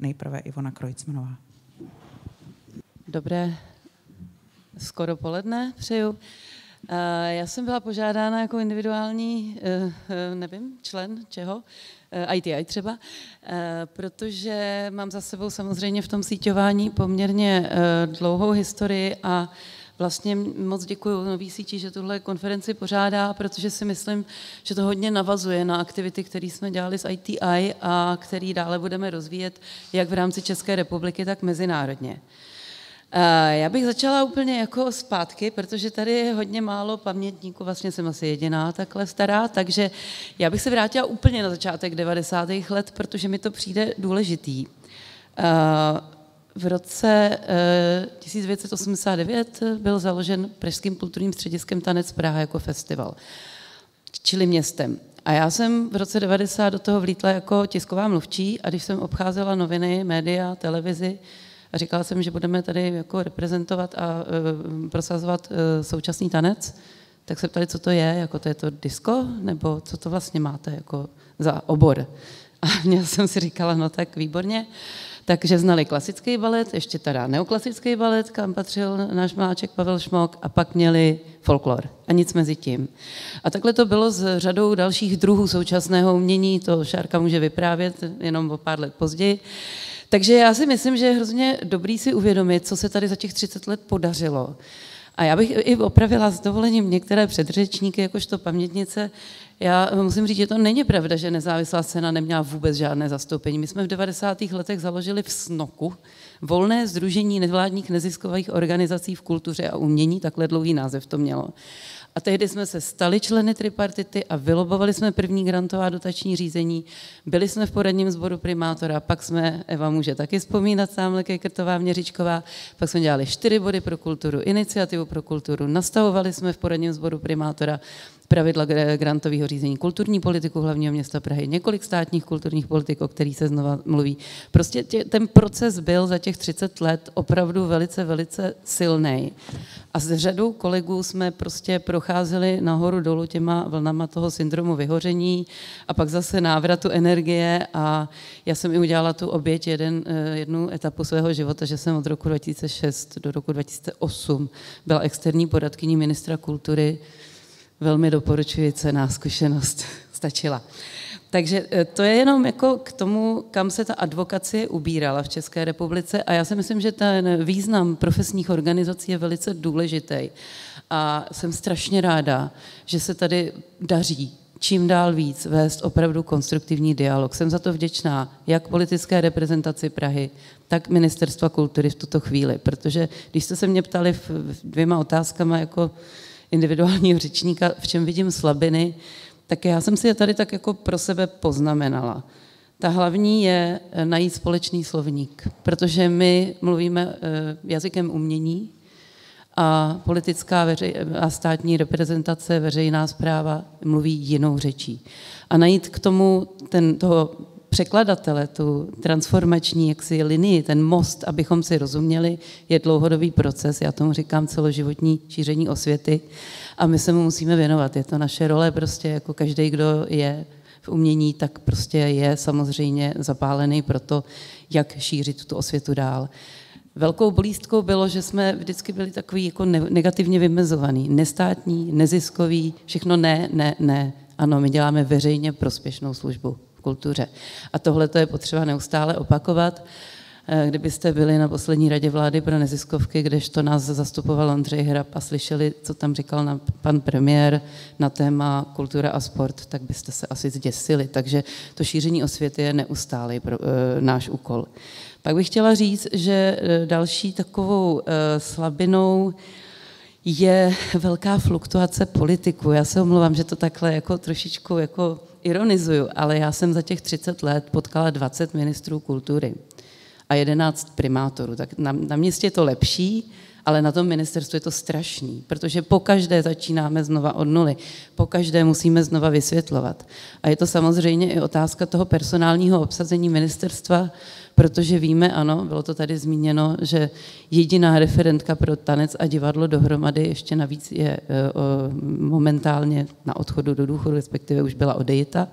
nejprve Ivona Krojcmanová. Dobré skoro poledne přeju. Já jsem byla požádána jako individuální, nevím, člen čeho, ITI třeba, protože mám za sebou samozřejmě v tom síťování poměrně dlouhou historii a vlastně moc děkuji Nový síti, že tuhle konferenci pořádá, protože si myslím, že to hodně navazuje na aktivity, které jsme dělali s ITI a které dále budeme rozvíjet jak v rámci České republiky, tak mezinárodně. Já bych začala úplně jako zpátky, protože tady je hodně málo pamětníků, vlastně jsem asi jediná takhle stará, takže já bych se vrátila úplně na začátek 90. let, protože mi to přijde důležitý. V roce 1989 byl založen Pražským kulturním střediskem Tanec Praha jako festival, čili městem. A já jsem v roce 90 do toho vlítla jako tisková mluvčí a když jsem obcházela noviny, média, televizi, a říkala jsem, že budeme tady jako reprezentovat a prosazovat současný tanec, tak se ptali, co to je, jako to je to disco, nebo co to vlastně máte jako za obor. A já jsem si říkala, no tak výborně. Takže znali klasický balet, ještě teda neoklasický balet, kam patřil náš mláček Pavel Šmok, a pak měli folklor a nic mezi tím. A takhle to bylo s řadou dalších druhů současného umění, to Šárka může vyprávět jenom o pár let později. Takže já si myslím, že je hrozně dobrý si uvědomit, co se tady za těch 30 let podařilo. A já bych i opravila s dovolením některé předřečníky, jakožto pamětnice. Já musím říct, že to není pravda, že nezávislá scéna neměla vůbec žádné zastoupení. My jsme v 90. letech založili v SNOKu volné sdružení nevládních neziskových organizací v kultuře a umění, takhle dlouhý název to mělo. A tehdy jsme se stali členy tripartity a vylobovali jsme první grantová dotační řízení. Byli jsme v poradním sboru primátora, pak jsme, Eva může taky vzpomínat, tamhle Kejkrtová, Měřičková, pak jsme dělali 4 body pro kulturu, iniciativu pro kulturu, nastavovali jsme v poradním sboru primátora pravidla grantového řízení, kulturní politiku hlavního města Prahy, několik státních kulturních politik, o kterých se znova mluví. Prostě ten proces byl za těch 30 let opravdu velice, velice silný. A s řadou kolegů jsme prostě procházeli nahoru dolů těma vlnama toho syndromu vyhoření a pak zase návratu energie a já jsem i udělala tu oběť jednu etapu svého života, že jsem od roku 2006 do roku 2008 byla externí poradkyní ministra kultury. Velmi doporučuji, cenná zkušenost, stačila. Takže to je jenom jako k tomu, kam se ta advokacie ubírala v České republice a já si myslím, že ten význam profesních organizací je velice důležitý a jsem strašně ráda, že se tady daří čím dál víc vést opravdu konstruktivní dialog. Jsem za to vděčná jak politické reprezentaci Prahy, tak Ministerstva kultury v tuto chvíli, protože když jste se mě ptali dvěma otázkama jako individuálního řečníka, v čem vidím slabiny, tak já jsem si je tady tak jako pro sebe poznamenala. Ta hlavní je najít společný slovník, protože my mluvíme jazykem umění a politická a státní reprezentace, veřejná správa mluví jinou řečí. A najít k tomu toho překladatele, tu transformační jaksi linii, ten most, abychom si rozuměli, je dlouhodobý proces, já tomu říkám celoživotní šíření osvěty a my se mu musíme věnovat. Je to naše role, prostě jako každý, kdo je v umění, tak prostě je samozřejmě zapálený pro to, jak šířit tu osvětu dál. Velkou bolístkou bylo, že jsme vždycky byli takový jako negativně vymezovaný, nestátní, neziskový, všechno ne. Ano, my děláme veřejně prospěšnou službu v kultuře. A tohle to je potřeba neustále opakovat. Kdybyste byli na poslední radě vlády pro neziskovky, kdežto nás zastupoval Ondřej Hrab a slyšeli, co tam říkal pan premiér na téma kultura a sport, tak byste se asi zděsili. Takže to šíření osvěty je neustálý náš úkol. Pak bych chtěla říct, že další takovou slabinou je velká fluktuace politiků. Já se omlouvám, že to takhle jako trošičku jako ironizuju, ale já jsem za těch 30 let potkala 20 ministrů kultury a 11 primátorů. Tak na městě je to lepší, ale na tom ministerstvu je to strašný, protože pokaždé začínáme znova od nuly, pokaždé musíme znova vysvětlovat. A je to samozřejmě i otázka toho personálního obsazení ministerstva, protože víme, ano, bylo to tady zmíněno, že jediná referentka pro tanec a divadlo dohromady ještě navíc je momentálně na odchodu do důchodu, respektive už byla odejita.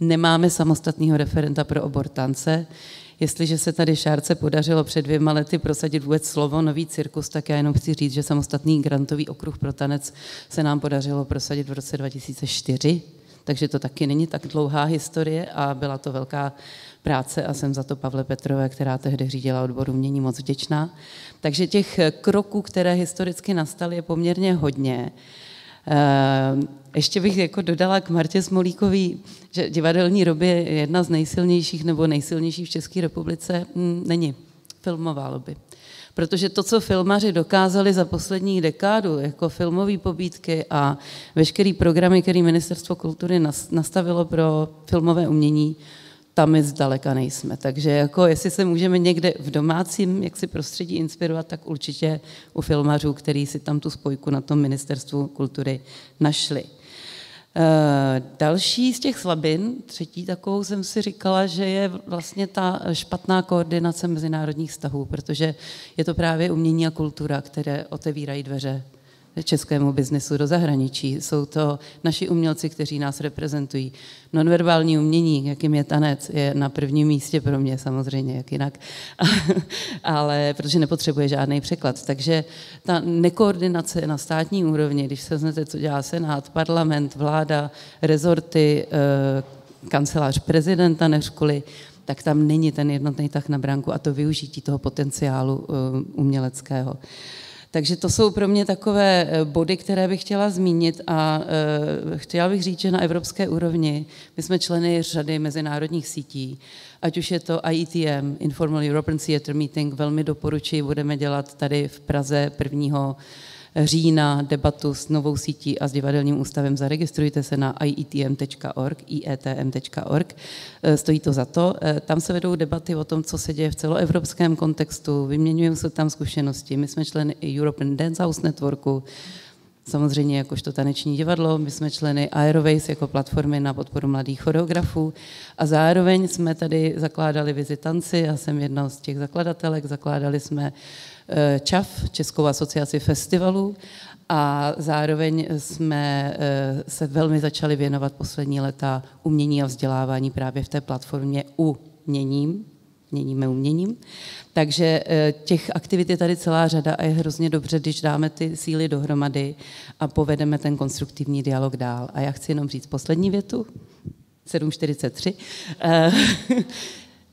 Nemáme samostatného referenta pro obor tance. jestliže se tady Šárce podařilo před 2 lety prosadit vůbec slovo nový cirkus, tak já jenom chci říct, že samostatný grantový okruh pro tanec se nám podařilo prosadit v roce 2004, takže to taky není tak dlouhá historie a byla to velká práce a jsem za to Pavle Petrové, která tehdy řídila odbor umění, moc vděčná. Takže těch kroků, které historicky nastaly, je poměrně hodně. Ještě bych jako dodala k Martě Smolíkový, že divadelní lobby je jedna z nejsilnějších nebo nejsilnějších v České republice. Není filmová lobby. Protože to, co filmaři dokázali za poslední dekádu, jako filmové pobídky a veškerý programy, který Ministerstvo kultury nastavilo pro filmové umění, tam my zdaleka nejsme. Takže jako jestli se můžeme někde v domácím jaksi prostředí inspirovat, tak určitě u filmařů, který si tam tu spojku na tom Ministerstvu kultury našli. Další z těch slabin, třetí takovou jsem si říkala, že je vlastně ta špatná koordinace mezinárodních vztahů, protože je to právě umění a kultura, které otevírají dveře českému biznesu do zahraničí. Jsou to naši umělci, kteří nás reprezentují. Nonverbální umění, jakým je tanec, je na prvním místě pro mě samozřejmě, jak jinak, ale protože nepotřebuje žádný překlad. Takže ta nekoordinace na státní úrovni, když se znáte, co dělá Senát, parlament, vláda, rezorty, kancelář prezidenta než školy, tak tam není ten jednotný tah na branku a to využití toho potenciálu uměleckého. Takže to jsou pro mě takové body, které bych chtěla zmínit a chtěla bych říct, že na evropské úrovni my jsme členy řady mezinárodních sítí, ať už je to IETM, Informal European Theatre Meeting, velmi doporučuji, budeme dělat tady v Praze 1. října debatu s novou sítí a s divadelním ústavem. Zaregistrujte se na ietm.org, stojí to za to. Tam se vedou debaty o tom, co se děje v celoevropském kontextu, vyměňujeme se tam zkušenosti. My jsme členy European Dance House Networku, samozřejmě jakožto taneční divadlo, my jsme členy Aeroways jako platformy na podporu mladých choreografů a zároveň jsme tady zakládali Vizitanci, já jsem jedna z těch zakladatelek, zakládali jsme ČAF, Českou asociaci festivalů, a zároveň jsme se velmi začali věnovat poslední léta umění a vzdělávání právě v té platformě měníme uměním. Takže těch aktivit je tady celá řada a je hrozně dobře, když dáme ty síly dohromady a povedeme ten konstruktivní dialog dál. A já chci jenom říct poslední větu, 7:43.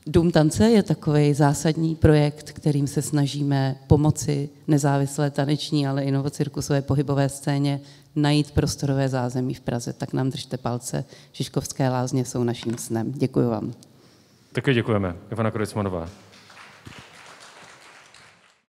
Dům tance je takový zásadní projekt, kterým se snažíme pomoci nezávislé taneční, ale i novocirkusové pohybové scéně najít prostorové zázemí v Praze. Tak nám držte palce. Žižkovské lázně jsou naším snem. Děkuji vám. Taky děkujeme. Ivana Krojcmanová.